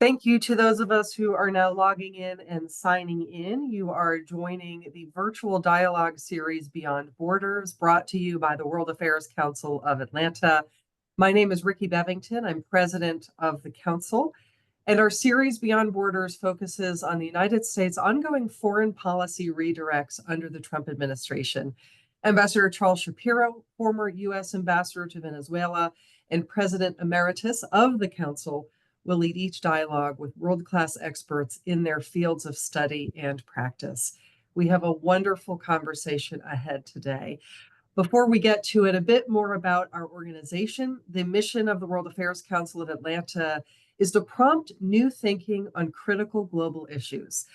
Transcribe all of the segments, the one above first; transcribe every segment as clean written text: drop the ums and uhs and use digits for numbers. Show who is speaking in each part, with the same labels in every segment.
Speaker 1: Thank you to those of us who are now logging in and signing in. You are joining the virtual dialogue series Beyond Borders, brought to you by the World Affairs Council of Atlanta. My name is Ricky Bevington. I'm president of the council, and our series Beyond Borders focuses on the United States' ongoing foreign policy redirects under the Trump administration. Ambassador Charles Shapiro, former U.S. ambassador to Venezuela and president emeritus of the council, will lead each dialogue with world-class experts in their fields of study and practice. We have a wonderful conversation ahead today. Before we get to it, a bit more about our organization. The mission of the World Affairs Council of Atlanta is to prompt new thinking on critical global issues.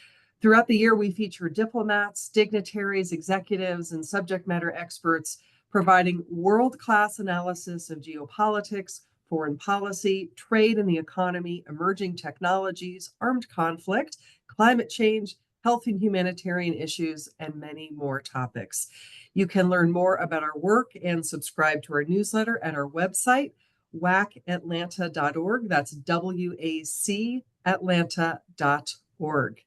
Speaker 1: Throughout the year, we feature diplomats, dignitaries, executives, and subject matter experts providing world-class analysis of geopolitics, foreign policy, trade and the economy, emerging technologies, armed conflict, climate change, health and humanitarian issues, and many more topics. You can learn more about our work and subscribe to our newsletter at our website, wacatlanta.org. That's wacatlanta.org.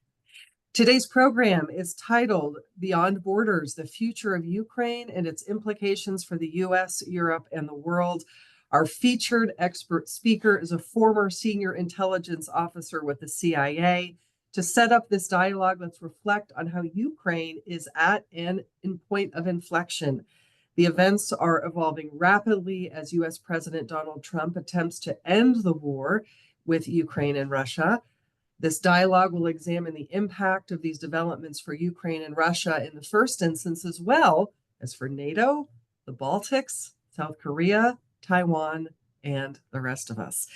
Speaker 1: Today's program is titled Beyond Borders, the Future of Ukraine and Its Implications for the U.S., Europe, and the World. Our featured expert speaker is a former senior intelligence officer with the CIA. To set up this dialogue, let's reflect on how Ukraine is at an point of inflection. The events are evolving rapidly as U.S. President Donald Trump attempts to end the war with Ukraine and Russia. This dialogue will examine the impact of these developments for Ukraine and Russia in the first instance, as well as for NATO, the Baltics, South Korea, Taiwan, and the rest of us.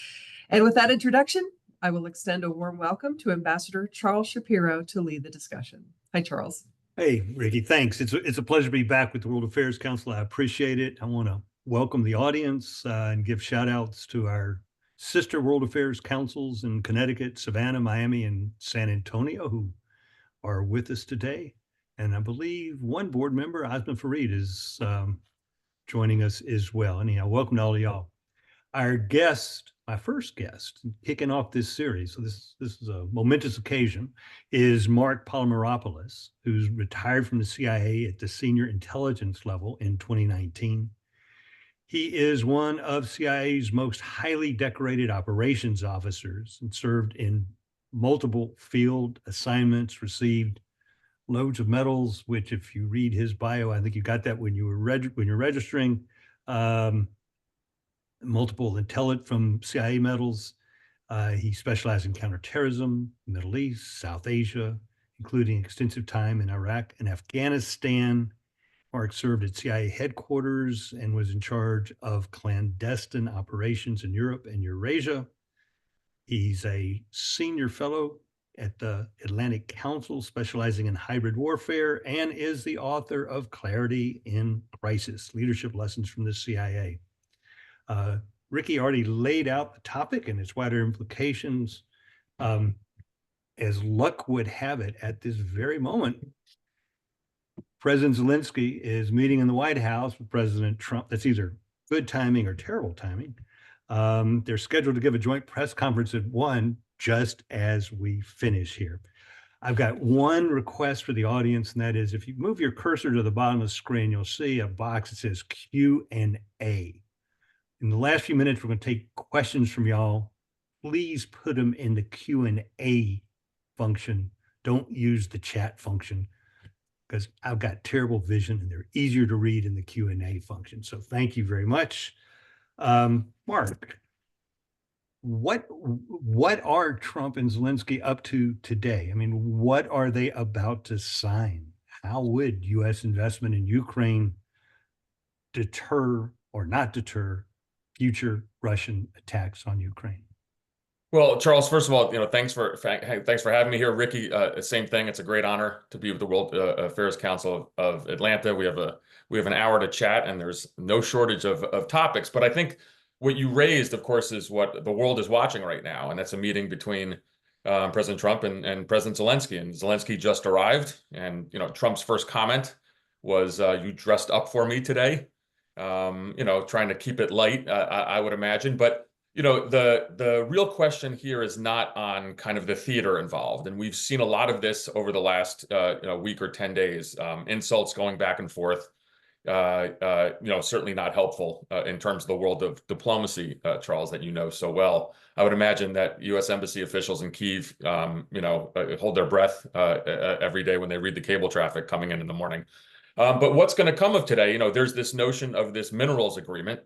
Speaker 1: And with that introduction, I will extend a warm welcome to Ambassador Charles Shapiro to lead the discussion. Hi, Charles.
Speaker 2: Hey, Ricky, thanks. It's a pleasure to be back with the World Affairs Council. I appreciate it. I want to welcome the audience and give shout outs to our sister World Affairs Councils in Connecticut, Savannah, Miami, and San Antonio, who are with us today. And I believe one board member, Osman Fareed, is joining us as well. Anyhow, welcome to all of y'all. Our guest, my first guest, kicking off this series, so this is a momentous occasion, is Marc Polymeropoulos, who's retired from the CIA at the senior intelligence level in 2019. He is one of CIA's most highly decorated operations officers and served in multiple field assignments, received loads of medals, which if you read his bio, I think you got that when you were when you're registering, multiple from CIA medals. He specialized in counterterrorism, Middle East, South Asia, including extensive time in Iraq and Afghanistan. Marc served at CIA headquarters and was in charge of clandestine operations in Europe and Eurasia. He's a senior fellow at the Atlantic Council, specializing in hybrid warfare, and is the author of Clarity in Crisis, Leadership Lessons from the CIA. Ricky already laid out the topic and its wider implications. As luck would have it, at this very moment, President Zelensky is meeting in the White House with President Trump. That's either good timing or terrible timing. They're scheduled to give a joint press conference at 1 just as we finish here. I've got one request for the audience, and that is if you move your cursor to the bottom of the screen, you'll see a box that says Q&A. In the last few minutes, we're going to take questions from y'all. Please put them in the Q&A function. Don't use the chat function, because I've got terrible vision and they're easier to read in the Q&A function. So thank you very much. Marc, what are Trump and Zelensky up to today? I mean, what are they about to sign? How would U.S. investment in Ukraine deter or not deter future Russian attacks on Ukraine?
Speaker 3: Well, Charles, first of all, thanks for having me here. Ricky, same thing. It's a great honor to be with the World Affairs Council of Atlanta. We have an hour to chat, and there's no shortage of topics. But I think what you raised, of course, is what the world is watching right now, and that's a meeting between President Trump and President Zelensky. And Zelensky just arrived, and Trump's first comment was, "You dressed up for me today." Trying to keep it light, I would imagine, but. The real question here is not on kind of the theater involved, and we've seen a lot of this over the last week or 10 days. Insults going back and forth, certainly not helpful in terms of the world of diplomacy, Charles, that you know so well. I would imagine that U.S. embassy officials in Kyiv, hold their breath every day when they read the cable traffic coming in the morning. But what's going to come of today? There's this notion of this minerals agreement,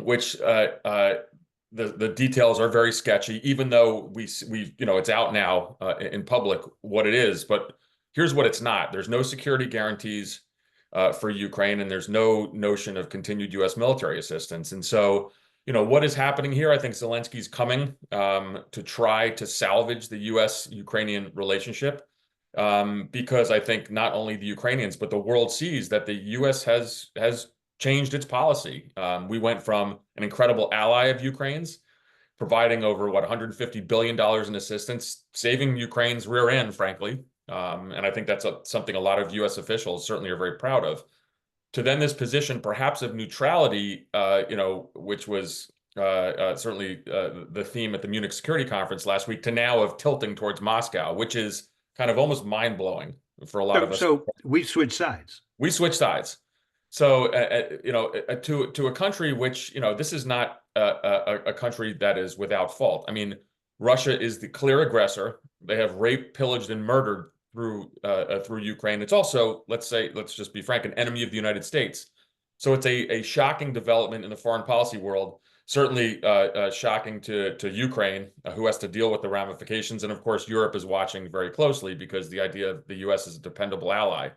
Speaker 3: which the details are very sketchy, even though we it's out now in public what it is. But here's what it's not. There's no security guarantees for Ukraine, and there's no notion of continued U.S. military assistance. And so, what is happening here? I think Zelensky's coming to try to salvage the U.S.-Ukrainian relationship, because I think not only the Ukrainians, but the world sees that the U.S. has changed its policy. We went from an incredible ally of Ukraine's, providing over $150 billion in assistance, saving Ukraine's rear end, frankly. And I think that's something a lot of U.S. officials certainly are very proud of. To then this position, perhaps of neutrality, which was certainly the theme at the Munich Security Conference last week, to now of tilting towards Moscow, which is kind of almost mind-blowing for a lot of us.
Speaker 2: So we switched sides.
Speaker 3: We switched sides. So, to a country which, this is not a country that is without fault. I mean, Russia is the clear aggressor. They have raped, pillaged, and murdered through Ukraine. It's also, let's just be frank, an enemy of the United States. So it's a shocking development in the foreign policy world. Certainly shocking to Ukraine, who has to deal with the ramifications. And of course, Europe is watching very closely because the idea of the U.S. as a dependable ally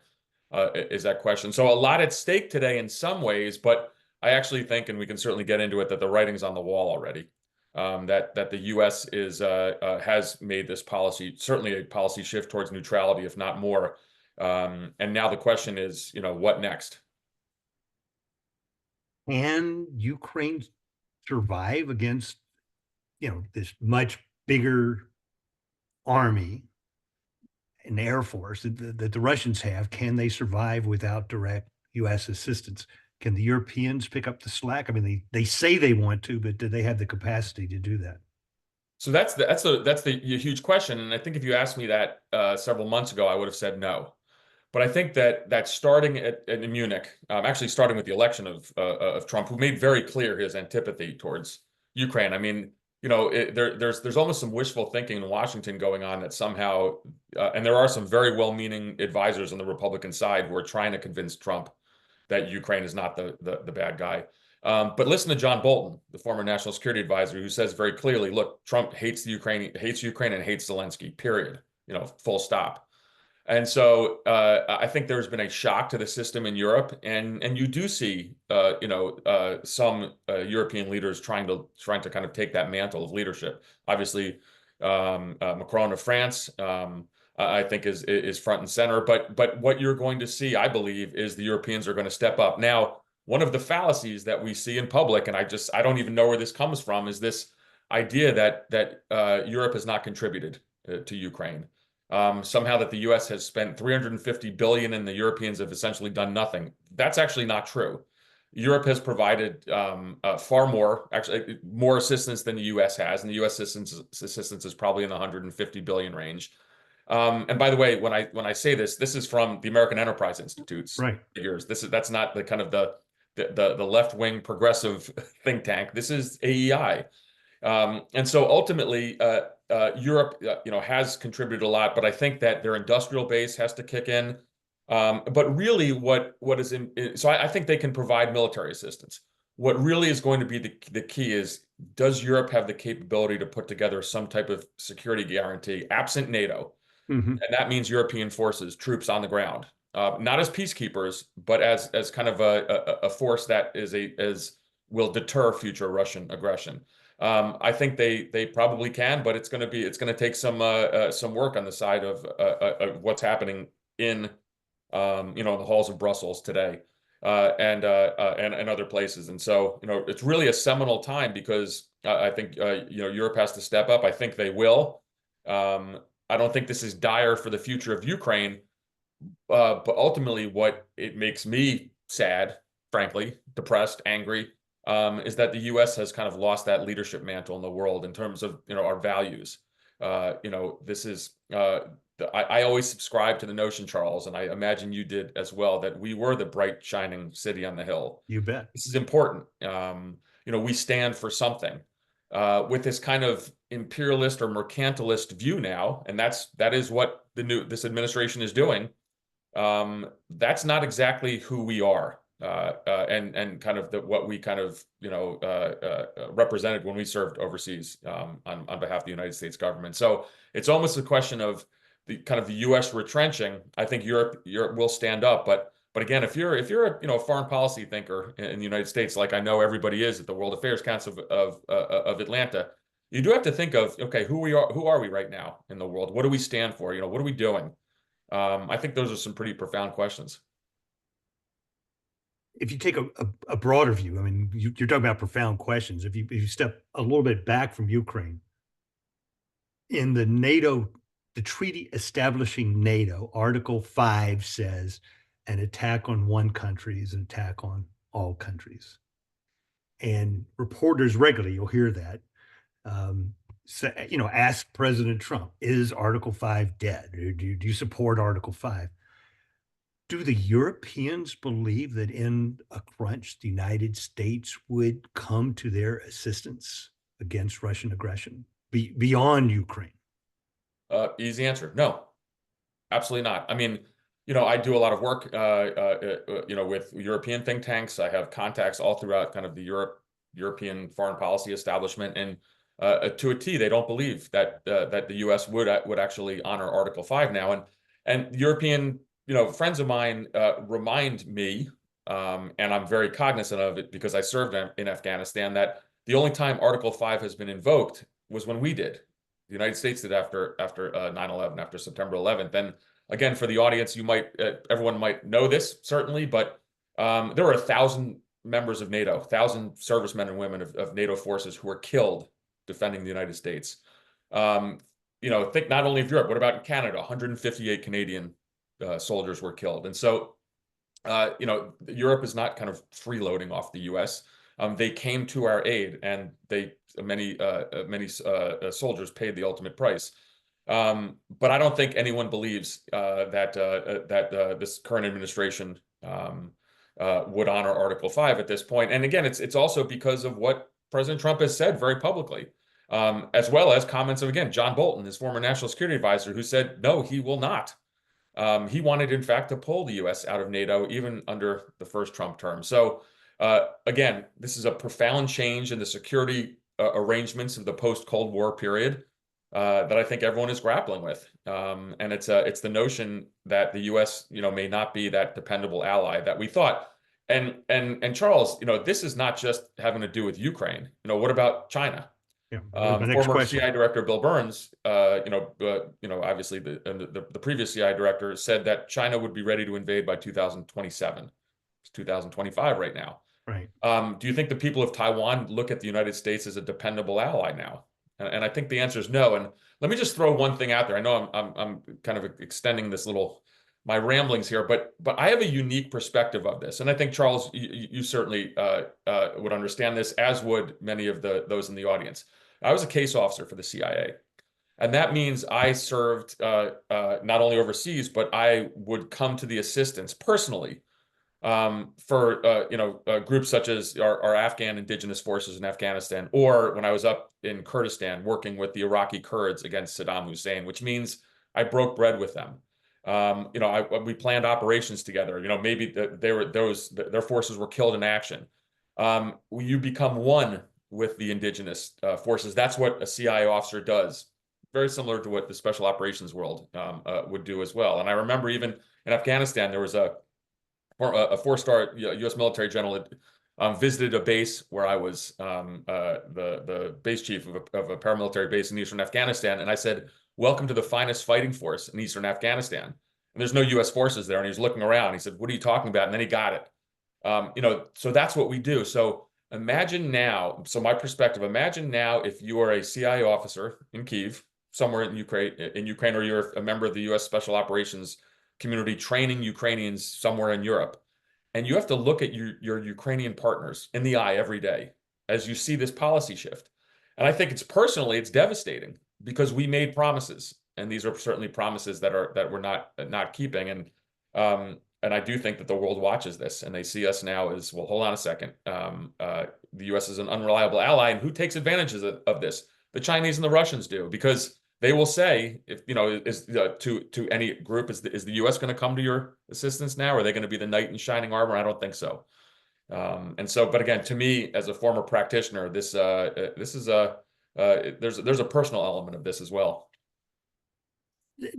Speaker 3: is that question. So a lot at stake today in some ways, but I actually think, and we can certainly get into it, that the writing's on the wall already. That the U.S. has made this policy, certainly a policy shift towards neutrality, if not more. And now the question is, what next?
Speaker 2: Can Ukraine survive against, this much bigger army and air force that the Russians have? Can they survive without direct U.S. assistance? Can the Europeans pick up the slack? I mean, they say they want to, but do they have the capacity to do that?
Speaker 3: So that's the huge question. And I think if you asked me that several months ago, I would have said no. But I think that starting in Munich, actually starting with the election of Trump, who made very clear his antipathy towards Ukraine. I mean, there's almost some wishful thinking in Washington going on that somehow, and there are some very well-meaning advisors on the Republican side who are trying to convince Trump that Ukraine is not the bad guy. But listen to John Bolton, the former national security advisor, who says very clearly, look, Trump hates Ukraine and hates Zelensky, period, full stop. And so I think there's been a shock to the system in Europe, and you do see some European leaders trying to kind of take that mantle of leadership. Obviously, Macron of France, I think is front and center. But what you're going to see, I believe, is the Europeans are going to step up. Now, one of the fallacies that we see in public, and I don't even know where this comes from, is this idea that Europe has not contributed to Ukraine. Somehow that the U.S. has spent $350 billion and the Europeans have essentially done nothing. That's actually not true. Europe has provided far more, actually more assistance than the U.S. has, and the U.S. assistance is probably in the $150 billion range. And by the way, when I say this is from the American Enterprise Institute's figures. That's not the kind of the left-wing progressive think tank. This is AEI. And so ultimately, Europe, has contributed a lot, but I think that their industrial base has to kick in. But really, so I think they can provide military assistance. What really is going to be the key is, does Europe have the capability to put together some type of security guarantee, absent NATO? Mm-hmm. And that means European forces, troops on the ground, not as peacekeepers, but as kind of a force that will deter future Russian aggression. I think they probably can, but it's going to take some work on the side of what's happening in the halls of Brussels today, and other places. And so it's really a seminal time, because I think Europe has to step up. I think they will. I don't think this is dire for the future of Ukraine, but ultimately, what it makes me sad, frankly, depressed, angry, is that the U.S. has kind of lost that leadership mantle in the world in terms of, our values. This is, I always subscribe to the notion, Charles, and I imagine you did as well, that we were the bright, shining city on the hill.
Speaker 2: You bet.
Speaker 3: This is important. We stand for something. With this kind of imperialist or mercantilist view now, and that is what this administration is doing. That's not exactly who we are, and kind of what we kind of represented when we served overseas on behalf of the United States government. So it's almost a question of the U.S. retrenching. I think Europe will stand up, but again, if you're a foreign policy thinker in the United States, like I know everybody is at the World Affairs Council of Atlanta, you do have to think of, okay, who are we right now in the world? What do we stand for? What are we doing? I think those are some pretty profound questions.
Speaker 2: If you take a broader view, I mean, you're talking about profound questions. If you step a little bit back from Ukraine, in the NATO, the treaty establishing NATO, Article 5 says an attack on one country is an attack on all countries. And reporters regularly, you'll hear that, ask President Trump, is Article 5 dead? Or do you support Article 5? Do the Europeans believe that in a crunch, the United States would come to their assistance against Russian aggression beyond Ukraine?
Speaker 3: Easy answer. No, absolutely not. I mean, I do a lot of work, with European think tanks. I have contacts all throughout kind of the European foreign policy establishment, and to a T, they don't believe that the U.S. would actually honor Article 5 now. And European, friends of mine remind me, and I'm very cognizant of it because I served in Afghanistan, that the only time Article 5 has been invoked was when we did. The United States did after 9/11, after September 11th. And again, for the audience, everyone might know this certainly, but there were 1,000 members of NATO, 1,000 servicemen and women of NATO forces who were killed defending the United States. Think not only of Europe, what about in Canada? 158 Canadian soldiers were killed. And so, Europe is not kind of freeloading off the U.S. They came to our aid, and many soldiers paid the ultimate price. But I don't think anyone believes that this current administration would honor Article 5 at this point. And again, it's also because of what President Trump has said very publicly, as well as comments of, again, John Bolton, his former national security advisor, who said, no, he will not. He wanted, in fact, to pull the U.S. out of NATO, even under the first Trump term. So, again, this is a profound change in the security arrangements of the post-Cold War period that I think everyone is grappling with. And it's the notion that the U.S. may not be that dependable ally that we thought. And Charles, this is not just having to do with Ukraine. What about China?
Speaker 2: Yeah,
Speaker 3: former CIA director Bill Burns, obviously the previous CIA director said that China would be ready to invade by 2027. It's 2025 right now.
Speaker 2: Right.
Speaker 3: Do you think the people of Taiwan look at the United States as a dependable ally now? And I think the answer is no. And let me just throw one thing out there. I know I'm kind of extending my ramblings here, but I have a unique perspective of this. And I think, Charles, you certainly would understand this, as would many of those in the audience. I was a case officer for the CIA. And that means I served not only overseas, but I would come to the assistance personally for groups such as our Afghan indigenous forces in Afghanistan, or when I was up in Kurdistan working with the Iraqi Kurds against Saddam Hussein, which means I broke bread with them. We planned operations together. Maybe their forces were killed in action. You become one with the indigenous forces. That's what a CIA officer does. Very similar to what the special operations world would do as well. And I remember even in Afghanistan, there was a four-star U.S. military general that visited a base where I was the base chief of a paramilitary base in eastern Afghanistan. And I said, welcome to the finest fighting force in eastern Afghanistan. And there's no U.S. forces there. And he was looking around. He said, what are you talking about? And then he got it. So that's what we do. So imagine now, my perspective, imagine now if you are a CIA officer in Kyiv, somewhere in Ukraine, or you're a member of the U.S. Special Operations community training Ukrainians somewhere in Europe. And you have to look at your Ukrainian partners in the eye every day as you see this policy shift. And I think it's devastating because we made promises, and these are certainly promises that we're not keeping. And I do think that the world watches this and they see us now as, well, hold on a second. The U.S. is an unreliable ally, and who takes advantage of this? The Chinese and the Russians do, because they will say, if to any group, is the U.S. going to come to your assistance now? Are they going to be the knight in shining armor? I don't think so. But again, to me, as a former practitioner, this is there's a personal element of this as well.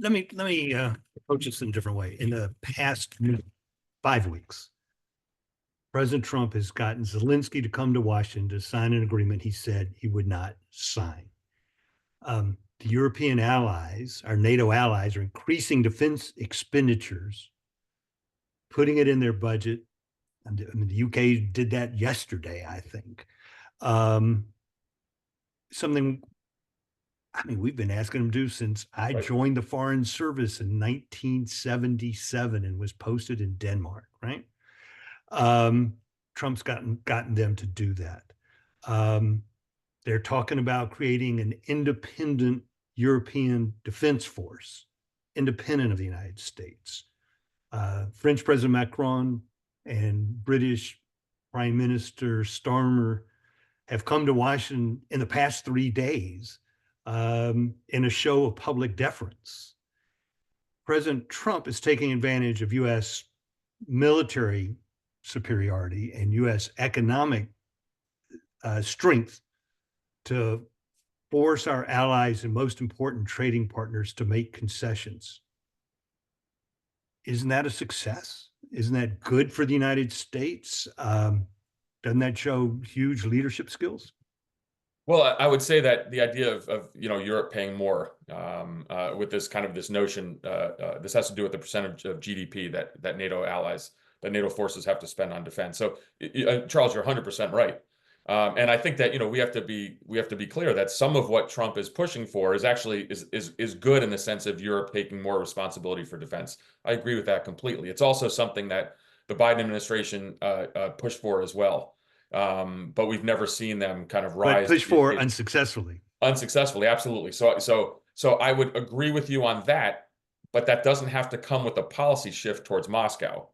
Speaker 2: Let me approach this in a different way. In the past 5 weeks, President Trump has gotten Zelensky to come to Washington to sign an agreement he said he would not sign. The European allies, our NATO allies, are increasing defense expenditures, putting it in their budget. I mean, the UK did that yesterday, I think. Something, I mean, we've been asking them to do since I joined the Foreign Service in 1977 and was posted in Denmark, right? Trump's gotten them to do that. They're talking about creating an independent European defense force, independent of the United States. French President Macron and British Prime Minister Starmer have come to Washington in the past 3 days in a show of public deference. President Trump is taking advantage of U.S. military superiority and U.S. economic strength to force our allies and most important trading partners to make concessions. Isn't that a success? Isn't that good for the United States? Doesn't that show huge leadership skills?
Speaker 3: Well, I would say that the idea of Europe paying more with this notion, this has to do with the percentage of GDP that NATO forces have to spend on defense. So, Charles, you're 100% right. And I think that we have to be clear that some of what Trump is pushing for is actually is good in the sense of Europe taking more responsibility for defense. I agree with that completely. It's also something that the Biden administration pushed for as well. But we've never seen them kind of rise.
Speaker 2: But push for unsuccessfully.
Speaker 3: Unsuccessfully, absolutely. So I would agree with you on that, but that doesn't have to come with a policy shift towards Moscow.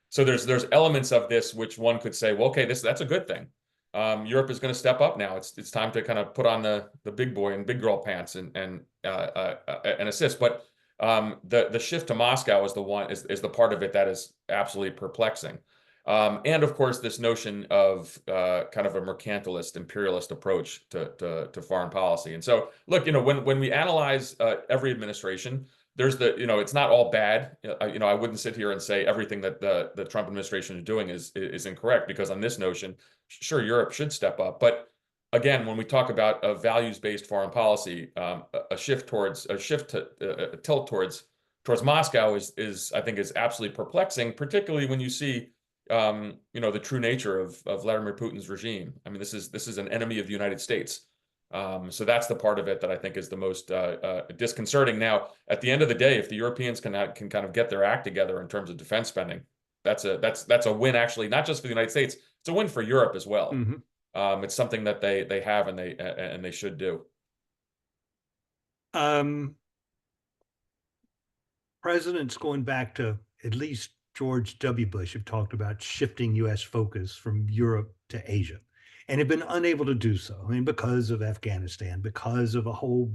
Speaker 3: So there's elements of this which one could say, well, okay, that's a good thing. Europe is going to step up now. It's time to kind of put on the big boy and big girl pants and assist. But the shift to Moscow is the part of it that is absolutely perplexing. And of course, this notion of kind of a mercantilist, imperialist approach to foreign policy. And so, look, when we analyze every administration, there's it's not all bad. I wouldn't sit here and say everything that the Trump administration is doing is incorrect, because on this notion, sure, Europe should step up. But again, when we talk about a values-based foreign policy, a tilt towards Moscow is I think is absolutely perplexing, particularly when you see the true nature of Vladimir Putin's regime. I mean, this is an enemy of the United States. So that's the part of it that I think is the most disconcerting. Now, at the end of the day, if the Europeans can kind of get their act together in terms of defense spending, that's a win, actually, not just for the United States. It's a win for Europe as well. Mm-hmm. It's something that they have and they should do.
Speaker 2: Presidents going back to at least George W. Bush have talked about shifting U.S. focus from Europe to Asia, and have been unable to do so. I mean, because of Afghanistan, because of a whole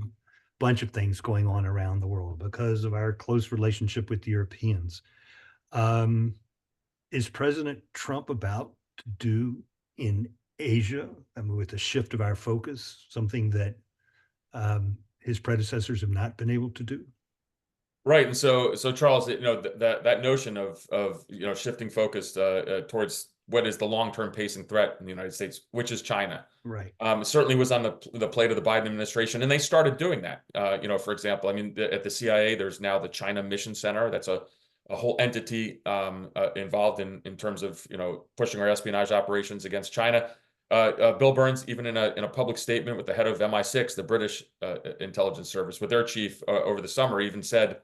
Speaker 2: bunch of things going on around the world, because of our close relationship with the Europeans. Is President Trump about to do in Asia, I mean, with the shift of our focus, something that his predecessors have not been able to do?
Speaker 3: Right. And so Charles, that notion of shifting focus towards what is the long-term pacing threat in the United States, which is China.
Speaker 2: Right.
Speaker 3: Certainly was on the plate of the Biden administration, and they started doing that. For example, I mean, at the CIA, there's now the China Mission Center. That's a whole entity involved in terms of pushing our espionage operations against China. Bill Burns, even in a public statement with the head of MI6, the British intelligence service, with their chief over the summer, even said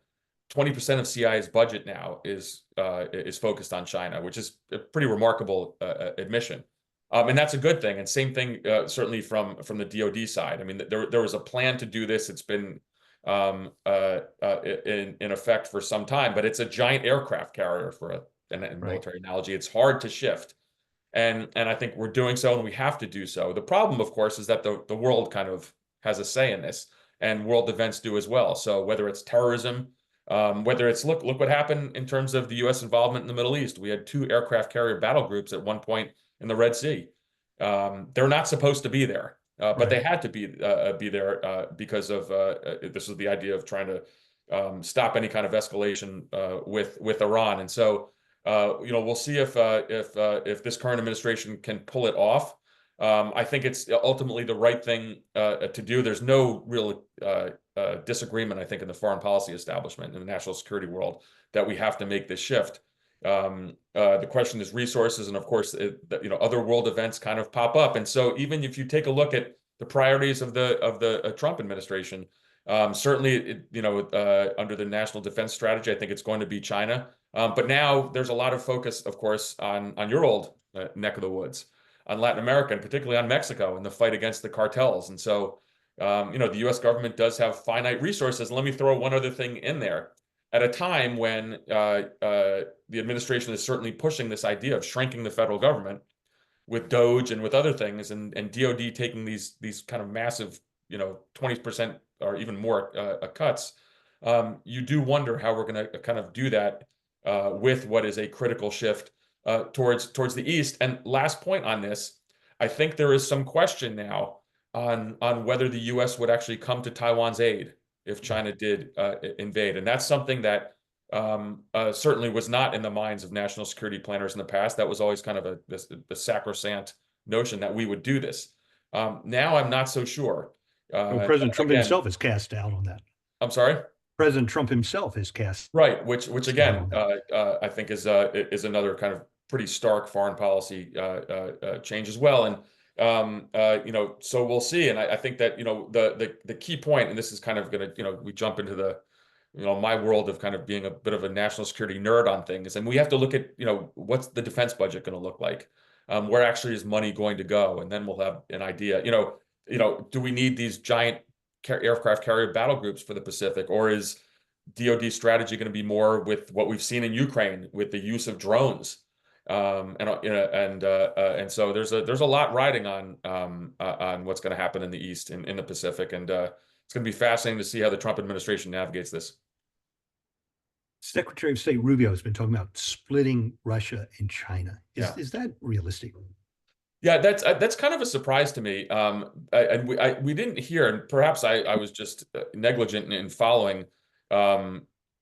Speaker 3: 20% of CIA's budget now is focused on China, which is a pretty remarkable admission. And that's a good thing. And same thing, certainly from the DoD side. I mean, there was a plan to do this. It's been in effect for some time, but it's a giant aircraft carrier for a military analogy. It's hard to shift. And I think we're doing so, and we have to do so. The problem, of course, is that the world kind of has a say in this, and world events do as well. So whether it's terrorism, whether it's look what happened in terms of the U.S. involvement in the Middle East. We had 2 aircraft carrier battle groups at one point in the Red Sea. They're not supposed to be there, but they had to be there because of this was the idea of trying to stop any kind of escalation with Iran. And so we'll see if this current administration can pull it off. I think it's ultimately the right thing to do. There's no real disagreement, I think, in the foreign policy establishment, in the national security world, that we have to make this shift. The question is resources, and of course, other world events kind of pop up. And so, even if you take a look at the priorities of the Trump administration, certainly, under the national defense strategy, I think it's going to be China. But now there's a lot of focus, of course, on your old neck of the woods, on Latin America, and particularly on Mexico and the fight against the cartels. And so, the U.S. government does have finite resources. Let me throw one other thing in there. At a time when the administration is certainly pushing this idea of shrinking the federal government with DOGE and with other things, and DOD taking these kind of massive, 20% or even more cuts, you do wonder how we're going to kind of do that with what is a critical shift towards the East. And last point on this, I think there is some question now on whether the U.S. would actually come to Taiwan's aid if China did invade. And that's something that certainly was not in the minds of national security planners in the past. That was always kind of a sacrosanct notion that we would do this. Now I'm not so sure.
Speaker 2: President Trump himself is cast doubt on that.
Speaker 3: I'm sorry?
Speaker 2: President Trump himself is cast.
Speaker 3: Right, which again, I think is another kind of pretty stark foreign policy change as well. And so we'll see. And I think that, the key point, and this is kind of going to, we jump into the, my world of kind of being a bit of a national security nerd on things. And we have to look at, what's the defense budget going to look like? Where actually is money going to go? And then we'll have an idea, do we need these giant aircraft carrier battle groups for the Pacific, or is DoD strategy going to be more with what we've seen in Ukraine with the use of drones? And so there's a lot riding on what's going to happen in the East, in the Pacific, and it's going to be fascinating to see how the Trump administration navigates this.
Speaker 2: Secretary of State Rubio has been talking about splitting Russia and China. Is that realistic?
Speaker 3: Yeah, that's kind of a surprise to me. And we didn't hear, and perhaps I was just negligent in following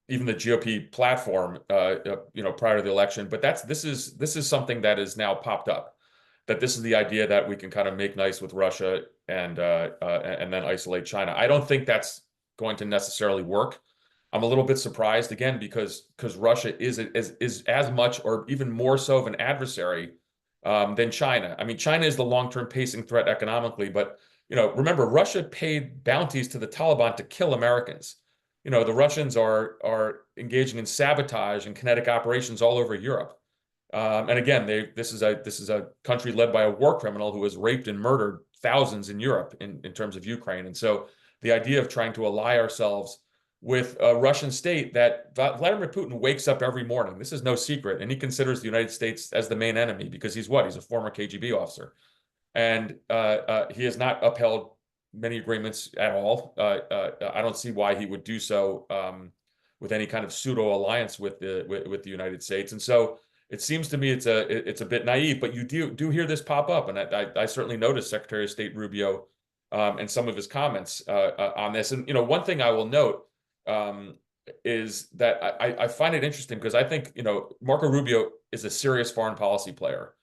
Speaker 3: even the GOP platform, prior to the election. But this is something that is now popped up. That this is the idea that we can kind of make nice with Russia and then isolate China. I don't think that's going to necessarily work. I'm a little bit surprised again because Russia is as much or even more so of an adversary than China. I mean, China is the long-term pacing threat economically, but remember, Russia paid bounties to the Taliban to kill Americans. The Russians are engaging in sabotage and kinetic operations all over Europe. And again, this is a country led by a war criminal who has raped and murdered thousands in Europe in terms of Ukraine. And so the idea of trying to ally ourselves with a Russian state that Vladimir Putin wakes up every morning. This is no secret. And he considers the United States as the main enemy because he's a former KGB officer. And he has not upheld many agreements at all. I don't see why he would do so with any kind of pseudo alliance with the United States. And so it seems to me it's a bit naive, but you do hear this pop up. And I certainly noticed Secretary of State Rubio and some of his comments on this. And, one thing I will note is that I find it interesting because I think, Marco Rubio is a serious foreign policy player.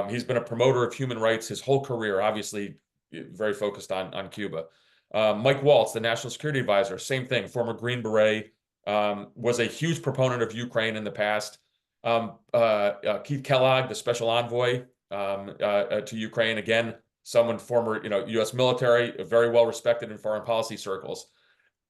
Speaker 3: He's been a promoter of human rights his whole career, obviously very focused on Cuba. Mike Waltz, the national security advisor, same thing, former Green Beret, was a huge proponent of Ukraine in the past. Keith Kellogg, the special envoy to Ukraine, again, someone former, U.S. military, very well respected in foreign policy circles.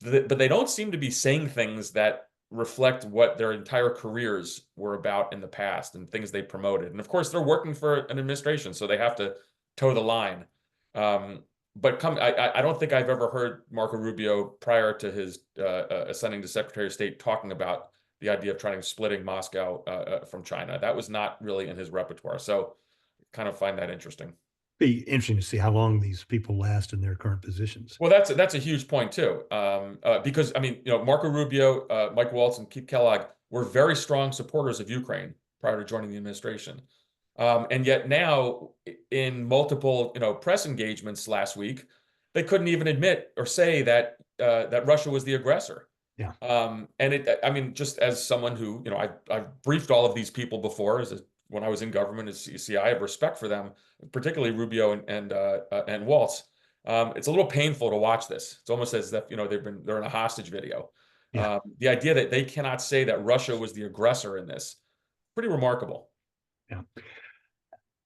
Speaker 3: But they don't seem to be saying things that reflect what their entire careers were about in the past and things they promoted. And of course, they're working for an administration, so they have to toe the line. But I don't think I've ever heard Marco Rubio prior to his ascending to Secretary of State talking about the idea of trying to splitting Moscow from China. That was not really in his repertoire. So kind of find that interesting.
Speaker 2: Be interesting to see how long these people last in their current positions.
Speaker 3: Well, that's a huge point too, because I mean, Marco Rubio, Mike Waltz, and Keith Kellogg were very strong supporters of Ukraine prior to joining the administration, and yet now, in multiple press engagements last week, they couldn't even admit or say that that Russia was the aggressor.
Speaker 2: Yeah.
Speaker 3: And I mean, just as someone who I've briefed all of these people before when I was in government as CCI, I have respect for them, particularly Rubio and Waltz. It's a little painful to watch this. It's almost as if they're in a hostage video.
Speaker 2: Yeah.
Speaker 3: The idea that they cannot say that Russia was the aggressor in this, pretty remarkable.
Speaker 2: Yeah.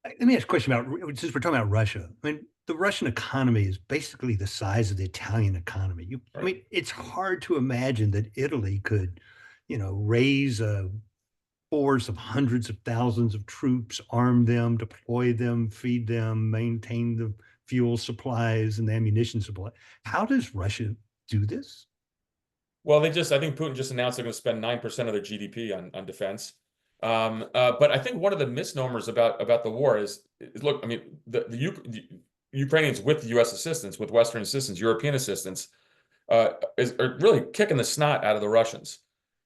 Speaker 2: Let me ask a question about, since we're talking about Russia. I mean, the Russian economy is basically the size of the Italian economy.
Speaker 3: Right.
Speaker 2: I mean, it's hard to imagine that Italy could, raise a force of hundreds of thousands of troops, arm them, deploy them, feed them, maintain the fuel supplies and the ammunition supply. How does Russia do this?
Speaker 3: Well, I think Putin just announced they're going to spend 9% of their GDP on defense. But I think one of the misnomers about the war is look, I mean, the Ukrainians with U.S. assistance, with Western assistance, European assistance, are really kicking the snot out of the Russians.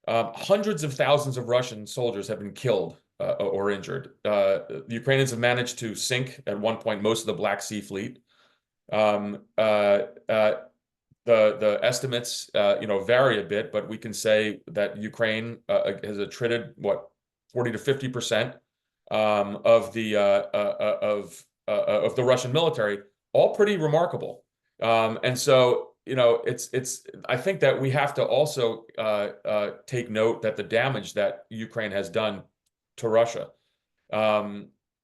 Speaker 3: Hundreds of thousands of Russian soldiers have been killed or injured. The Ukrainians have managed to sink at one point most of the Black Sea Fleet. The estimates vary a bit, but we can say that Ukraine has attrited 40 to 50% of the Russian military, all pretty remarkable. And so I think that we have to also take note that the damage that Ukraine has done to Russia.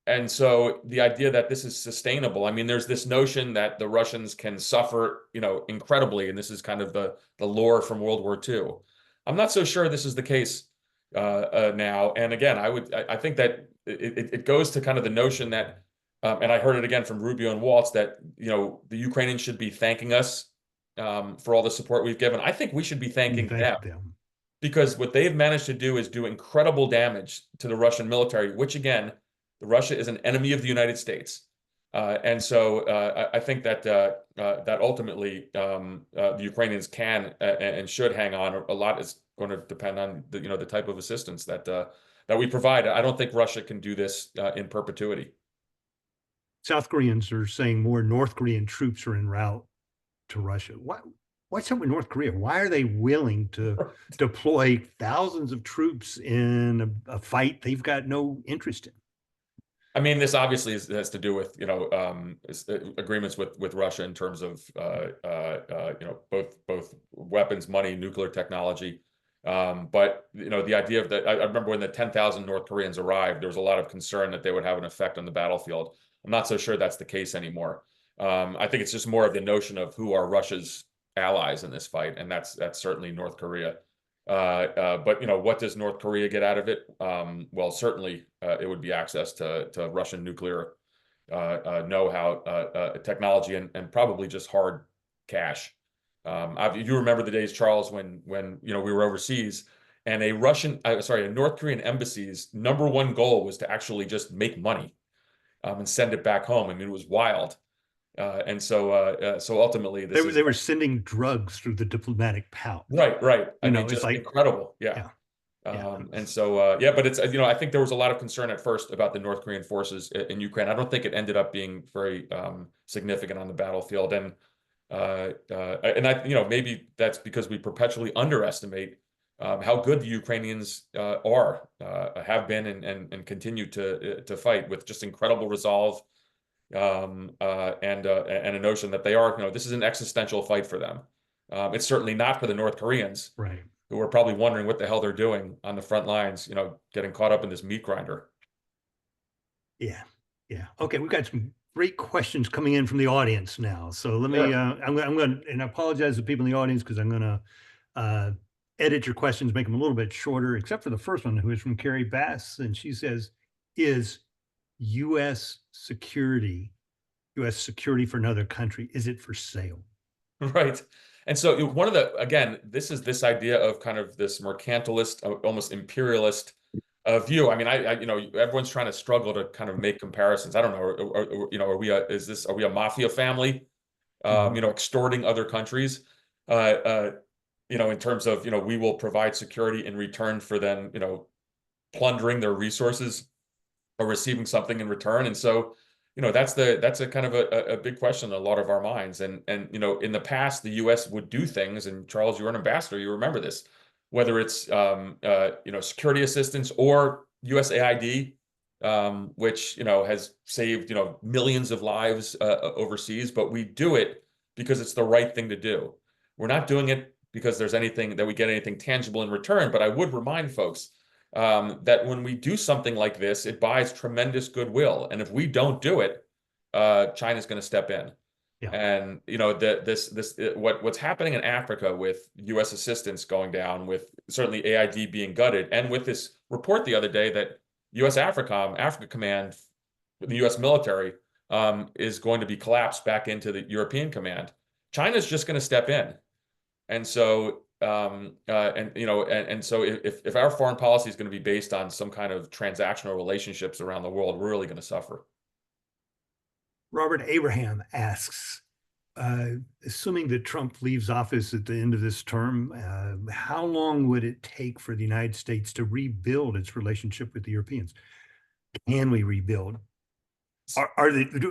Speaker 3: And so the idea that this is sustainable, I mean, there's this notion that the Russians can suffer, incredibly, and this is kind of the lore from World War II. I'm not so sure this is the case now. And again, I think that it goes to kind of the notion that, and I heard it again from Rubio and Waltz, that the Ukrainians should be thanking us for all the support we've given. I think we should be thanking them, because what they've managed to do is do incredible damage to the Russian military, which again, Russia is an enemy of the United States. And so I think that that ultimately the Ukrainians can and should hang on. A lot is going to depend on the type of assistance that we provide. I don't think Russia can do this in perpetuity.
Speaker 2: South Koreans are saying more North Korean troops are en route to Russia. What's up with North Korea? Why are they willing to deploy thousands of troops in a fight they've got no interest in?
Speaker 3: I mean, this obviously has to do with agreements with Russia in terms of both weapons, money, nuclear technology. But the idea of that, I remember when the 10,000 North Koreans arrived, there was a lot of concern that they would have an effect on the battlefield. I'm not so sure that's the case anymore. I think it's just more of the notion of who are Russia's allies in this fight, and that's certainly North Korea. But what does North Korea get out of it? Well, certainly it would be access to Russian nuclear know-how, technology, and probably just hard cash. You remember the days, Charles, when we were overseas, and a North Korean embassy's #1 goal was to actually just make money and send it back home. I mean, it was wild. And so ultimately,
Speaker 2: they were sending drugs through the diplomatic pouch.
Speaker 3: Right. I mean, just like incredible. Yeah. And so, but it's, I think there was a lot of concern at first about the North Korean forces in Ukraine. I don't think it ended up being very significant on the battlefield. And maybe that's because we perpetually underestimate how good the Ukrainians have been and continue to fight with just incredible resolve. And a notion that they are, this is an existential fight for them. It's certainly not for the North Koreans,
Speaker 2: right,
Speaker 3: who are probably wondering what the hell they're doing on the front lines, getting caught up in this meat grinder.
Speaker 2: Yeah. Okay, we've got some great questions coming in from the audience now. So let me, I'm going to, and I apologize to people in the audience because I'm going to edit your questions, make them a little bit shorter, except for the first one, who is from Carrie Bass. And she says, is U.S. security for another country, is it for sale?
Speaker 3: Right. And so one of the, again, this is this idea of kind of this mercantilist, almost imperialist view. I mean, everyone's trying to struggle to kind of make comparisons. I don't know, are we a mafia family, extorting other countries, in terms of, we will provide security in return for them, plundering their resources or receiving something in return. And so, that's a kind of a big question in a lot of our minds. And in the past, the U.S. would do things, and Charles, you were an ambassador, you remember this, whether it's security assistance or USAID, which has saved millions of lives overseas, but we do it because it's the right thing to do. We're not doing it because there's anything that we get anything tangible in return. But I would remind folks that when we do something like this, it buys tremendous goodwill. And if we don't do it, China's going to step in. Yeah. And what's happening in Africa with U.S. assistance going down, with certainly AID being gutted, and with this report the other day that U.S. Africa Command, the U.S. military, is going to be collapsed back into the European Command. China's just going to step in. And so so if our foreign policy is going to be based on some kind of transactional relationships around the world, we're really going to suffer.
Speaker 2: Robert Abraham asks, assuming that Trump leaves office at the end of this term, how long would it take for the United States to rebuild its relationship with the Europeans? Can we rebuild?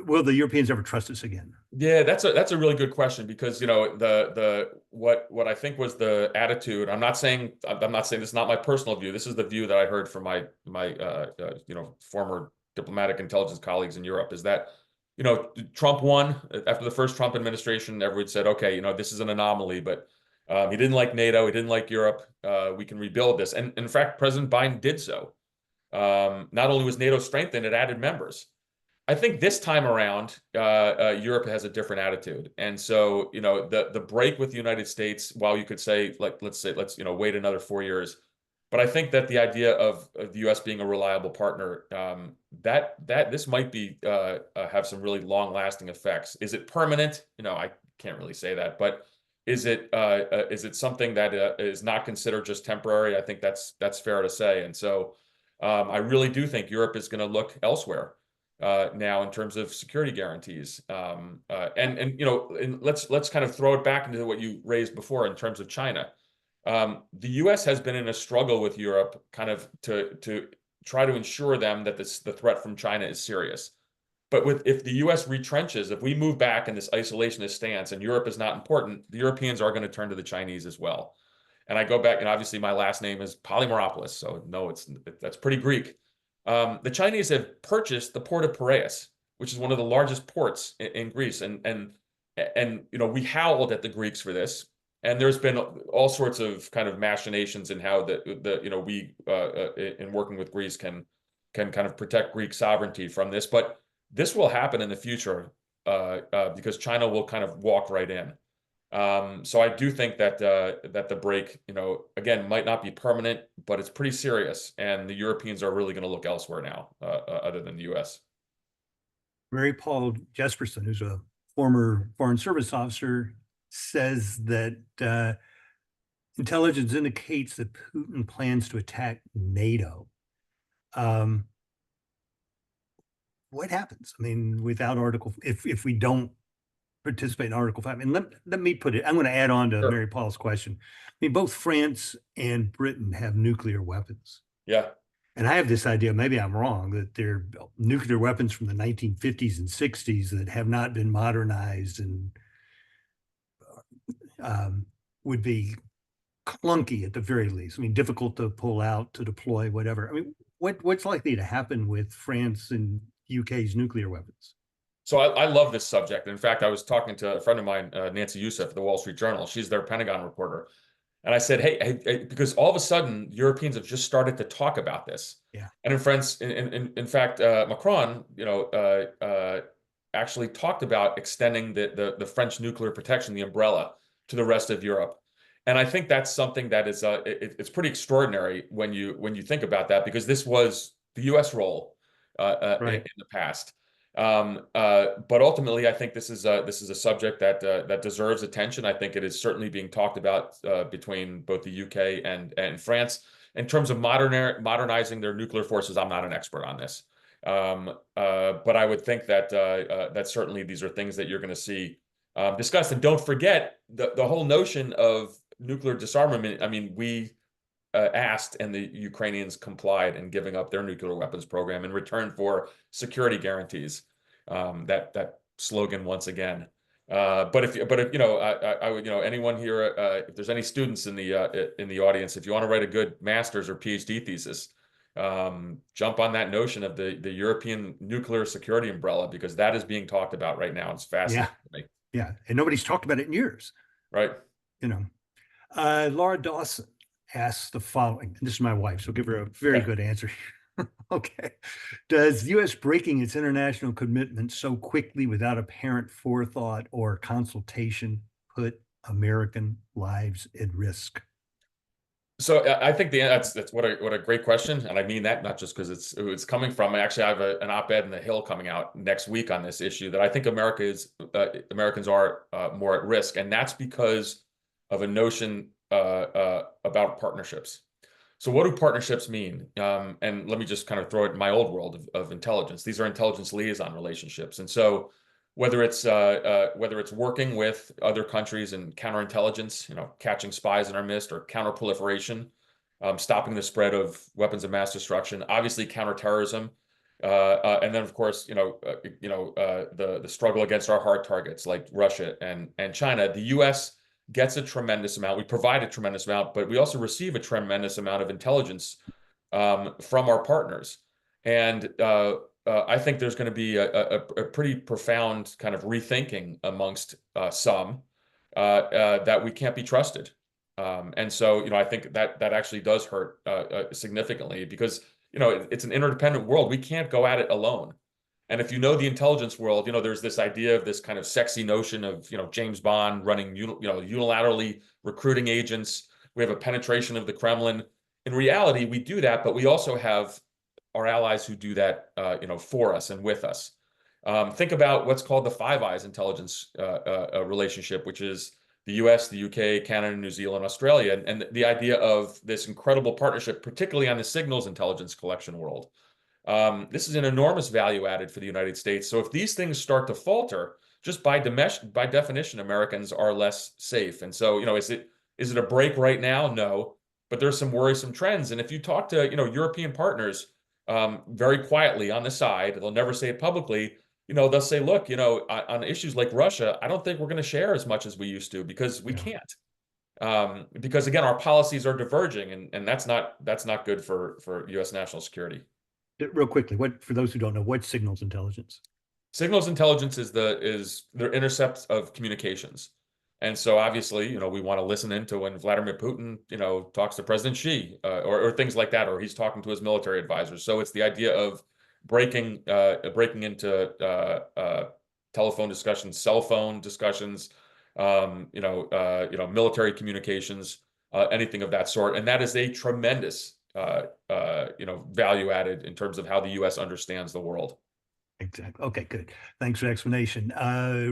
Speaker 2: Will the Europeans ever trust us again?
Speaker 3: Yeah, that's a really good question, because what I think was the attitude. I'm not saying this is not my personal view. This is the view that I heard from my former diplomatic intelligence colleagues in Europe, is that Trump won after the first Trump administration. Everyone said, okay, this is an anomaly, but he didn't like NATO, he didn't like Europe. We can rebuild this, and in fact, President Biden did so. Not only was NATO strengthened, it added members. I think this time around, Europe has a different attitude. And so, the break with the United States, while you could say, let's wait another 4 years. But I think that the idea of the U.S. being a reliable partner, that this might be have some really long lasting effects. Is it permanent? I can't really say that. But is it something that is not considered just temporary? I think that's fair to say. And so I really do think Europe is going to look elsewhere now in terms of security guarantees. And let's kind of throw it back into what you raised before in terms of China. The U.S. has been in a struggle with Europe, kind of to try to ensure them that the threat from China is serious. But if the U.S. retrenches, if we move back in this isolationist stance and Europe is not important, the Europeans are going to turn to the Chinese as well. And I go back, and obviously my last name is Polymeropoulos, so no, that's pretty Greek. The Chinese have purchased the port of Piraeus, which is one of the largest ports in Greece, and we howled at the Greeks for this, and there's been all sorts of kind of machinations in how we in working with Greece can kind of protect Greek sovereignty from this, but this will happen in the future because China will kind of walk right in. So I do think that the break, again, might not be permanent, but it's pretty serious, and the Europeans are really going to look elsewhere now, other than the U.S.
Speaker 2: Mary Paul Jesperson, who's a former Foreign Service officer, says that intelligence indicates that Putin plans to attack NATO. What happens? I mean, without if we don't participate in Article 5. And let me put it, I'm going to add on to
Speaker 3: Sure.
Speaker 2: Mary Paul's question. I mean, both France and Britain have nuclear weapons.
Speaker 3: Yeah.
Speaker 2: And I have this idea, maybe I'm wrong, that they're nuclear weapons from the 1950s and 60s that have not been modernized and would be clunky at the very least. I mean, difficult to pull out, to deploy, whatever. I mean, what's likely to happen with France and UK's nuclear weapons?
Speaker 3: So I love this subject. In fact, I was talking to a friend of mine, Nancy Youssef, at the Wall Street Journal. She's their Pentagon reporter. And I said, hey, because all of a sudden, Europeans have just started to talk about this.
Speaker 2: Yeah.
Speaker 3: And in fact, Macron, actually talked about extending the French nuclear protection, the umbrella, to the rest of Europe. And I think that's something that is it's pretty extraordinary when you think about that, because this was the U.S. role in the past. But ultimately, I think this is a subject that deserves attention. I think it is certainly being talked about between both the UK and France in terms of modernizing their nuclear forces. I'm not an expert on this, but I would think that that certainly these are things that you're going to see discussed. And don't forget the whole notion of nuclear disarmament. I mean, we asked, and the Ukrainians complied in giving up their nuclear weapons program in return for security guarantees. That slogan once again. But if you know, I would, anyone here, if there's any students in the audience, if you want to write a good master's or PhD thesis, jump on that notion of the European nuclear security umbrella, because that is being talked about right now. It's fascinating to me.
Speaker 2: Yeah, and nobody's talked about it in years.
Speaker 3: Right.
Speaker 2: Laura Dawson asks the following, and this is my wife, so give her a very good answer. Okay. Does the U.S. breaking its international commitment so quickly without apparent forethought or consultation put American lives at risk?
Speaker 3: So I think that's what a great question, and I mean that not just because it's coming from. Actually, I have an op-ed in the Hill coming out next week on this issue, that I think Americans are more at risk, and that's because of a notion about partnerships. So what do partnerships mean? And let me just kind of throw it in my old world of intelligence. These are intelligence liaison relationships. And so whether it's working with other countries in counterintelligence, catching spies in our midst, or counterproliferation, stopping the spread of weapons of mass destruction, obviously counterterrorism, and then of course, the struggle against our hard targets like Russia and China. The U.S. gets a tremendous amount. We provide a tremendous amount, but we also receive a tremendous amount of intelligence from our partners. And I think there's going to be a pretty profound kind of rethinking amongst some that we can't be trusted. And so, I think that actually does hurt significantly, because, it's an interdependent world. We can't go at it alone. And if the intelligence world, there's this idea of this kind of sexy notion of, James Bond running, unilaterally recruiting agents. We have a penetration of the Kremlin. In reality, we do that, but we also have our allies who do that, for us and with us. Think about what's called the Five Eyes intelligence relationship, which is the US, the UK, Canada, New Zealand, Australia, and the idea of this incredible partnership, particularly on the signals intelligence collection world. This is an enormous value added for the United States. So if these things start to falter, just by definition, Americans are less safe. And so, is it a break right now? No, but there's some worrisome trends. And if you talk to, European partners, very quietly on the side, they'll never say it publicly, they'll say, look, on issues like Russia, I don't think we're going to share as much as we used to, because we can't. Because again, our policies are diverging, and that's not good for U.S. national security.
Speaker 2: Real quickly, for those who don't know, what's signals intelligence?
Speaker 3: Signals intelligence is their intercepts of communications. And so obviously, we want to listen into when Vladimir Putin, talks to President Xi, or things like that, or he's talking to his military advisors. So it's the idea of breaking into telephone discussions, cell phone discussions, military communications, anything of that sort. And that is a tremendous value added in terms of how the U.S. understands the world.
Speaker 2: Exactly. Okay, good. Thanks for the explanation.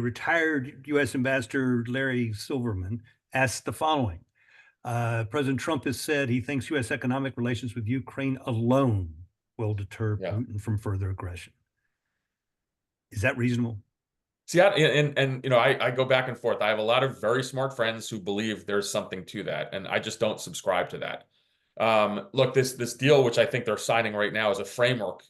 Speaker 2: Retired U.S. Ambassador Larry Silverman asked the following. President Trump has said he thinks U.S. economic relations with Ukraine alone will deter Putin from further aggression. Is that reasonable?
Speaker 3: See, I go back and forth. I have a lot of very smart friends who believe there's something to that, and I just don't subscribe to that. Look, this deal, which I think they're signing right now, is a framework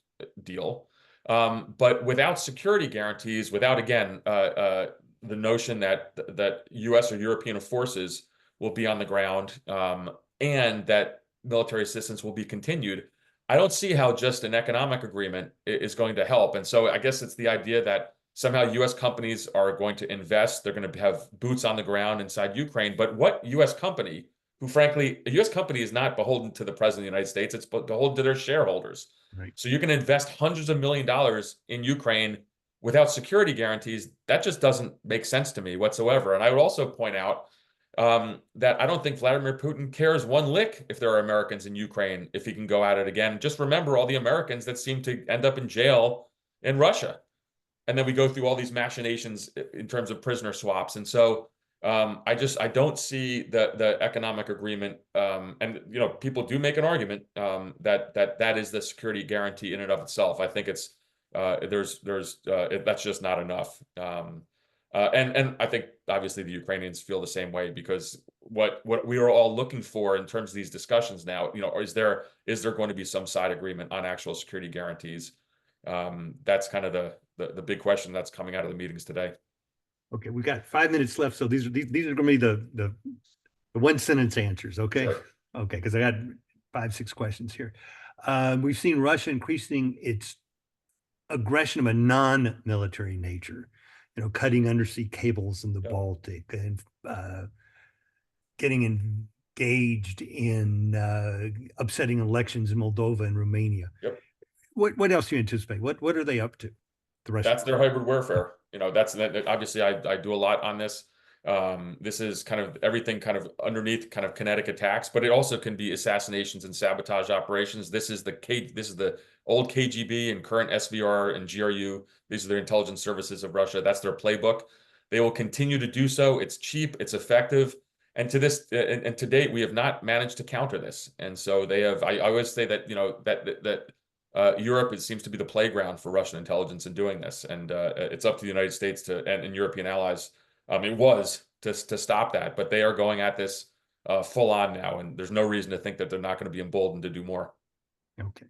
Speaker 3: deal. But without security guarantees, without, again, the notion that U.S. or European forces will be on the ground, and that military assistance will be continued, I don't see how just an economic agreement is going to help. And so I guess it's the idea that somehow U.S. companies are going to invest, they're going to have boots on the ground inside Ukraine. But what U.S. company, who frankly, a U.S. company is not beholden to the President of the United States, it's beholden to their shareholders.
Speaker 2: Right.
Speaker 3: So you can invest hundreds of $millions in Ukraine without security guarantees. That just doesn't make sense to me whatsoever. And I would also point out, that I don't think Vladimir Putin cares one lick if there are Americans in Ukraine, if he can go at it again. Just remember all the Americans that seem to end up in jail in Russia. And then we go through all these machinations in terms of prisoner swaps. And so I don't see the economic agreement. And people do make an argument that is the security guarantee in and of itself. I think it's that's just not enough. And I think obviously the Ukrainians feel the same way, because what we are all looking for in terms of these discussions now, is there going to be some side agreement on actual security guarantees? That's kind of the big question that's coming out of the meetings today.
Speaker 2: Okay, we got 5 minutes left, so these are going to be the one sentence answers. Okay,
Speaker 3: Sure.
Speaker 2: Okay, because I got 5-6 questions here. We've seen Russia increasing its aggression of a non-military nature, cutting undersea cables in the Baltic and getting engaged in upsetting elections in Moldova and Romania.
Speaker 3: Yep.
Speaker 2: What else do you anticipate? What are they up to? The Russians?
Speaker 3: That's their hybrid warfare. That's obviously I do a lot on this. This is kind of everything kind of underneath kind of kinetic attacks, but it also can be assassinations and sabotage operations. This is the old KGB and current SVR and GRU. These are their intelligence services of Russia. That's their playbook. They will continue to do so. It's cheap, it's effective. And to date, we have not managed to counter this. And so they have, I always say that, Europe, it seems to be the playground for Russian intelligence in doing this. And it's up to the United States and European allies. It was to stop that, but they are going at this full on now. And there's no reason to think that they're not going to be emboldened to do more.
Speaker 2: Okay.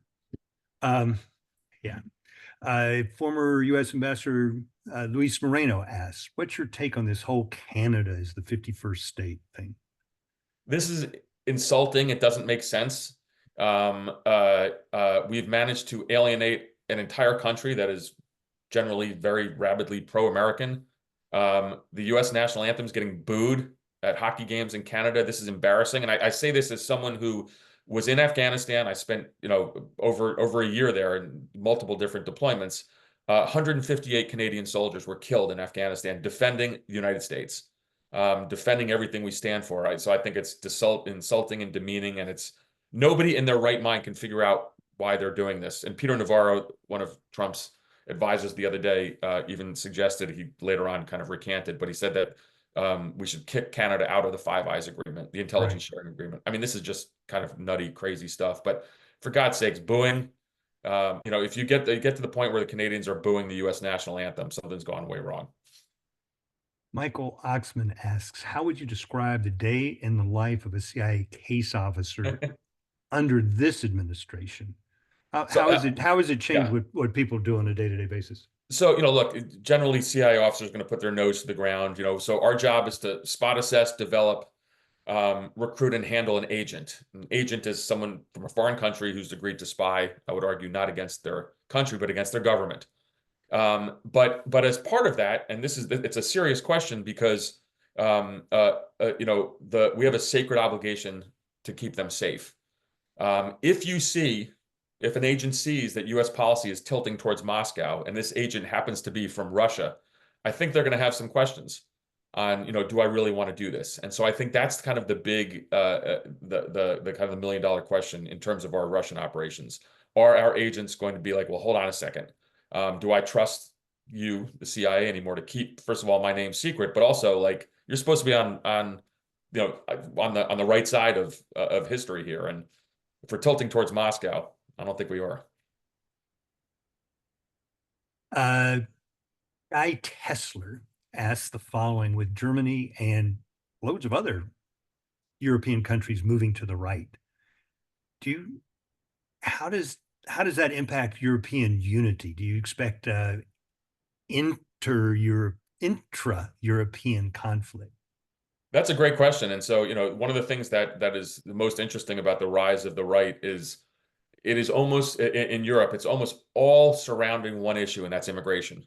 Speaker 2: Former U.S. Ambassador Luis Moreno asks, what's your take on this whole Canada is the 51st state thing?
Speaker 3: This is insulting. It doesn't make sense. We've managed to alienate an entire country that is generally very rabidly pro-American. The U.S. national anthem is getting booed at hockey games in Canada. This is embarrassing. And I say this as someone who was in Afghanistan. I spent, over a year there in multiple different deployments. 158 Canadian soldiers were killed in Afghanistan defending the United States, defending everything we stand for. So I think it's insulting and demeaning, and it's nobody in their right mind can figure out why they're doing this. And Peter Navarro, one of Trump's advisors the other day, even suggested, he later on kind of recanted, but he said that we should kick Canada out of the Five Eyes agreement, the intelligence sharing agreement. I mean, this is just kind of nutty, crazy stuff. But for God's sakes, booing. If you get to the point where the Canadians are booing the U.S. national anthem, something's gone way wrong.
Speaker 2: Michael Oxman asks, how would you describe the day in the life of a CIA case officer under this administration? How has it changed what people do on a day-to-day basis?
Speaker 3: So, look, generally CIA officers are going to put their nose to the ground, so our job is to spot, assess, develop, recruit, and handle an agent. An agent is someone from a foreign country who's agreed to spy, I would argue, not against their country, but against their government. But as part of that, and it's a serious question, because we have a sacred obligation to keep them safe. If an agent sees that U.S. policy is tilting towards Moscow, and this agent happens to be from Russia, I think they're going to have some questions on, do I really want to do this? And so I think that's kind of the big, the kind of $1 million question in terms of our Russian operations. Are our agents going to be like, well, hold on a second. Do I trust you, the CIA, anymore to keep, first of all, my name secret, but also, like, you're supposed to be on the right side of history here. And if we're tilting towards Moscow, I don't think we are.
Speaker 2: Guy Tessler asks the following: with Germany and loads of other European countries moving to the right, how does that impact European unity? Do you expect intra-European conflict?
Speaker 3: That's a great question. And so, one of the things that is the most interesting about the rise of the right is it is almost, in Europe, it's almost all surrounding one issue, and that's immigration.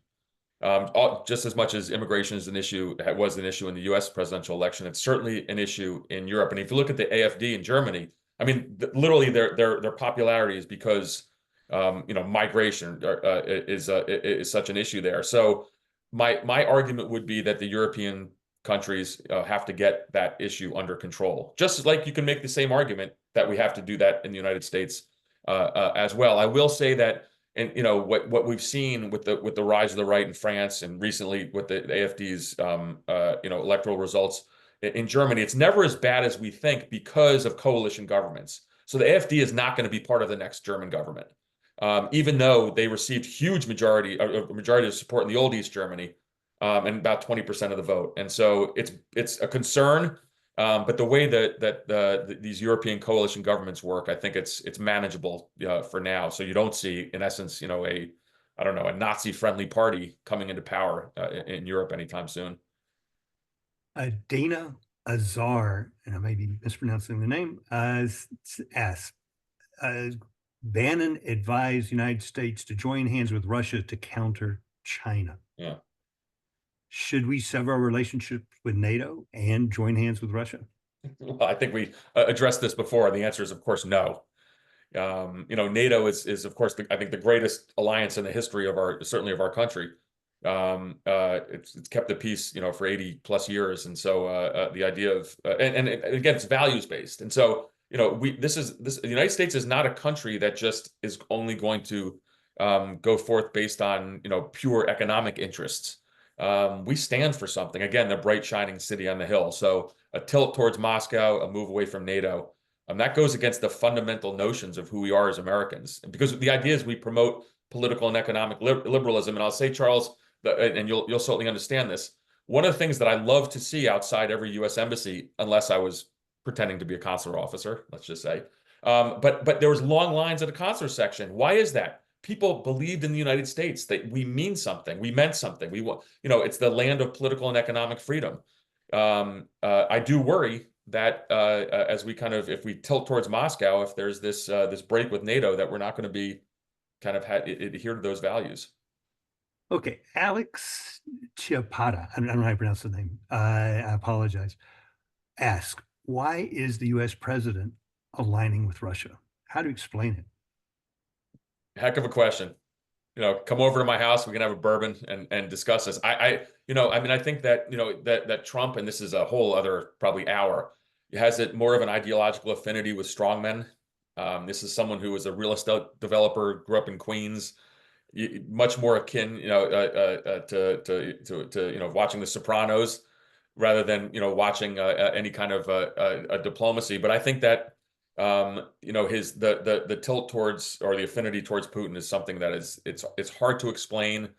Speaker 3: Just as much as immigration is was an issue in the U.S. presidential election, it's certainly an issue in Europe. And if you look at the AfD in Germany, I mean, literally their popularity is because migration is such an issue there. So my argument would be that the European countries have to get that issue under control. Just like you can make the same argument that we have to do that in the United States as well. I will say that, and what we've seen with the rise of the right in France, and recently with the AfD's electoral results in Germany, it's never as bad as we think because of coalition governments. So the AfD is not going to be part of the next German government, even though they received huge majority of support in the old East Germany, and about 20% of the vote. And so it's a concern. But the way that these European coalition governments work, I think it's manageable for now. So you don't see, in essence, a Nazi-friendly party coming into power in Europe anytime soon.
Speaker 2: Dana Azar, and I may be mispronouncing the name, asks, Bannon advised the United States to join hands with Russia to counter China.
Speaker 3: Yeah.
Speaker 2: Should we sever our relationship with NATO and join hands with Russia?
Speaker 3: Well, I think we addressed this before, and the answer is, of course, no. NATO is of course, I think the greatest alliance in the history of certainly of our country. It's kept the peace, for 80 plus years. And so the idea of, and again, it's values based. And so, the United States is not a country that just is only going to go forth based on, pure economic interests. We stand for something. Again, the bright shining city on the hill. So a tilt towards Moscow, a move away from NATO, that goes against the fundamental notions of who we are as Americans. And because the idea is we promote political and economic liberalism. And I'll say, Charles, and you'll certainly understand this, one of the things that I love to see outside every U.S. embassy, unless I was pretending to be a consular officer, let's just say, but there was long lines at the consular section. Why is that? People believed in the United States that we mean something. We meant something. We want, it's the land of political and economic freedom. I do worry that as we if we tilt towards Moscow, if there's this break with NATO, that we're not going to be adhere to those values.
Speaker 2: Okay, Alex Chiapata, I don't know how to pronounce the name. I apologize. Ask, why is the U.S. president aligning with Russia? How do you explain it?
Speaker 3: Heck of a question. Come over to my house. We can have a bourbon and discuss this. I think that, that Trump, and this is a whole other probably hour, has it more of an ideological affinity with strongmen. This is someone who was a real estate developer, grew up in Queens, much more akin, to watching The Sopranos rather than, watching any kind of a diplomacy. But I think that the tilt towards, or the affinity towards Putin is something that it's hard to explain,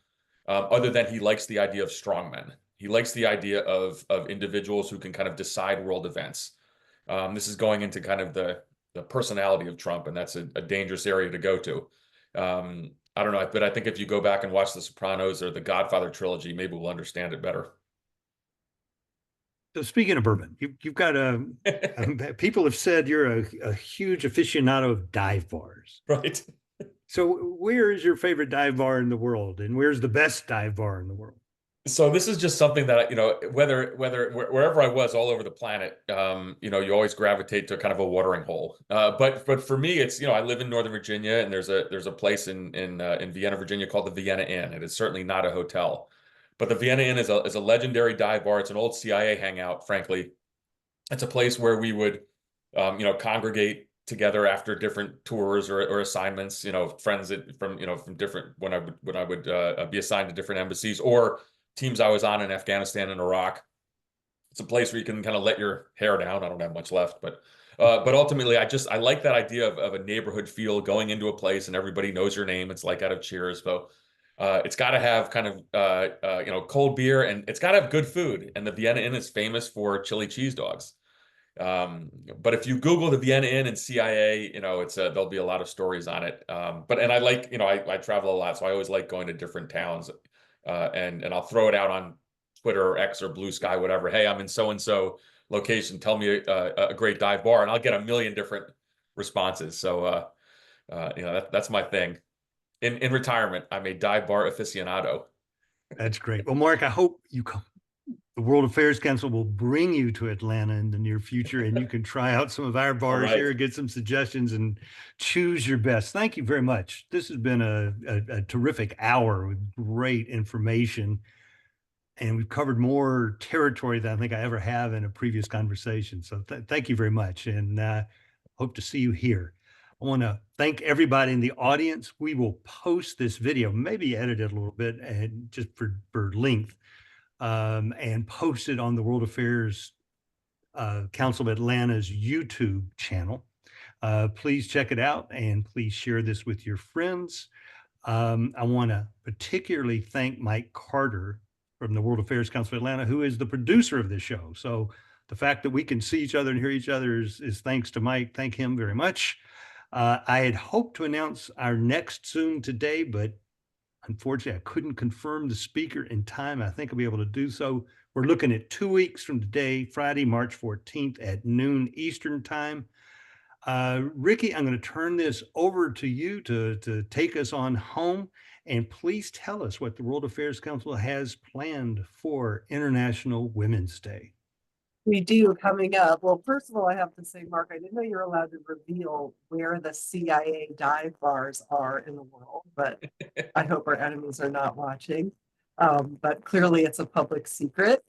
Speaker 3: other than he likes the idea of strongmen. He likes the idea of individuals who can decide world events. This is going into the personality of Trump, and that's a dangerous area to go to. I don't know, but I think if you go back and watch The Sopranos or the Godfather trilogy, maybe we'll understand it better.
Speaker 2: So speaking of bourbon, you've got people have said you're a huge aficionado of dive bars.
Speaker 3: Right.
Speaker 2: So where is your favorite dive bar in the world, and where's the best dive bar in the world?
Speaker 3: So this is just something that, wherever I was all over the planet, you always gravitate to a watering hole. But for me, it's, I live in Northern Virginia, and there's a place in Vienna, Virginia called the Vienna Inn. It is certainly not a hotel. But the Vienna Inn is a legendary dive bar. It's an old CIA hangout, frankly. It's a place where we would, congregate together after different tours or assignments. Friends from different, when I would be assigned to different embassies or teams I was on in Afghanistan and Iraq. It's a place where you can let your hair down. I don't have much left, but ultimately, I like that idea of a neighborhood feel, going into a place and everybody knows your name. It's like out of Cheers, though. It's got to have cold beer, and it's got to have good food. And the Vienna Inn is famous for chili cheese dogs. But if you Google the Vienna Inn and CIA, there'll be a lot of stories on it. And I like, I travel a lot, so I always like going to different towns, and I'll throw it out on Twitter or X or Blue Sky, whatever. Hey, I'm in so-and-so location. Tell me a great dive bar, and I'll get a million different responses. So, that's my thing. In retirement, I'm a dive bar aficionado.
Speaker 2: That's great. Well, Marc, I hope the World Affairs Council will bring you to Atlanta in the near future, and you can try out some of our bars here, get some suggestions, and choose your best. Thank you very much. This has been a terrific hour with great information. and we've covered more territory than I think I ever have in a previous conversation. So thank you very much, and hope to see you here. I want to thank everybody in the audience. We will post this video, maybe edit it a little bit and just for length, and post it on the World Affairs Council of Atlanta's YouTube channel. Please check it out and please share this with your friends. I want to particularly thank Mike Carter from the World Affairs Council of Atlanta, who is the producer of this show. So the fact that we can see each other and hear each other is thanks to Mike. Thank him very much. I had hoped to announce our next Zoom today, but unfortunately, I couldn't confirm the speaker in time. I think I'll be able to do so. We're looking at 2 weeks from today, Friday, March 14th at noon Eastern time. Ricky, I'm going to turn this over to you to take us on home. And please tell us what the World Affairs Council has planned for International Women's Day.
Speaker 1: We do coming up. Well, first of all, I have to say, Mark, I didn't know you're allowed to reveal where the CIA dive bars are in the world, but I hope our enemies are not watching. But clearly it's a public secret.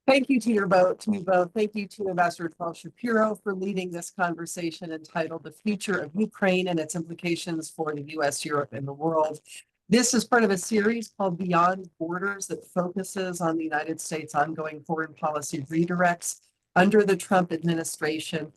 Speaker 1: Thank you to you both. Thank you to Ambassador Charles Shapiro for leading this conversation entitled The Future of Ukraine and Its Implications for the US, Europe, and the World. This is part of a series called Beyond Borders that focuses on the United States' ongoing foreign policy redirects under the Trump administration.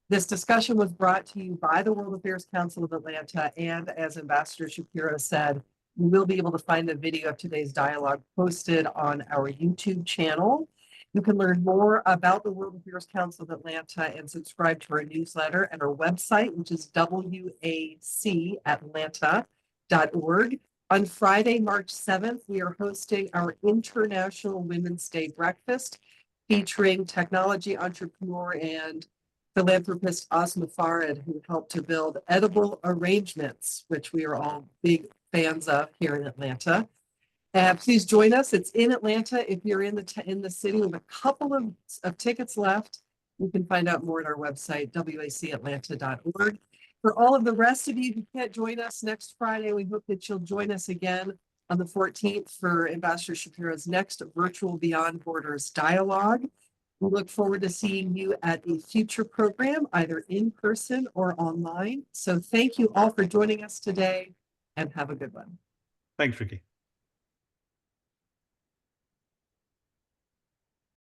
Speaker 1: This discussion was brought to you by the World Affairs Council of Atlanta, and as Ambassador Shapiro said, you will be able to find a video of today's dialogue posted on our YouTube channel. You can learn more about the World Affairs Council of Atlanta and subscribe to our newsletter at our website, which is wacatlanta.org. On Friday, March 7th, we are hosting our International Women's Day breakfast, featuring technology entrepreneur and philanthropist Asma Farid, who helped to build edible arrangements, which we are all big fans of here in Atlanta. Please join us. It's in Atlanta. If you're in the city with a couple of tickets left, you can find out more at our website, wacatlanta.org. For all of the rest of you who can't join us next Friday, we hope that you'll join us again on the 14th for Ambassador Shapiro's next virtual Beyond Borders dialogue. We look forward to seeing you at a future program, either in person or online. So thank you all for joining us today, and have a good one.
Speaker 2: Thanks, Ricky.